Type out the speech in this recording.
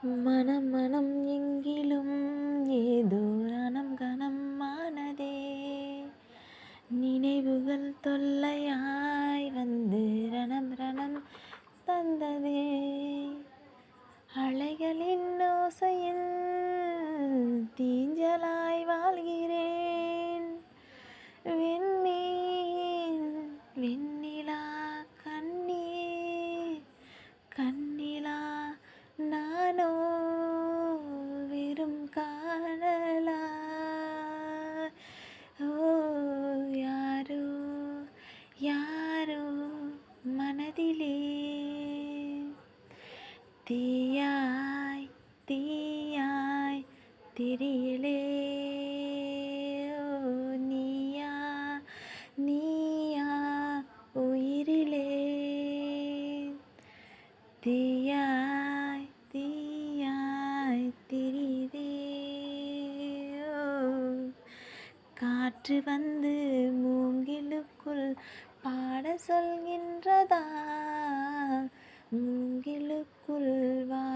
மனம் மனம் எங்கிலும் ஏதோ ரணம் கணம் ஆனதே. நினைவுகள் தொல்லையாய் வந்து ரணம் ரணம் தந்ததே. அலைகளின் ஓசையில் தீஞ்சலாய் வாழ்கிறேன். வெண்ணீர் வெண்ணிலா கண்ணீர் கண்ணிலா நானோ வெறும் காணலா. ஓ யாரோ யாரோ மனதிலே தீயாய் தீயாய் திரியிலே. ஓ நீயா நீயா உயிரிலே தீயாய் தீயாய் திரிதே. ஓ காற்று வந்து மூங்கிலுக்குள் பாட சொல்கின்றதா. மூங்கிலுக்குள் வா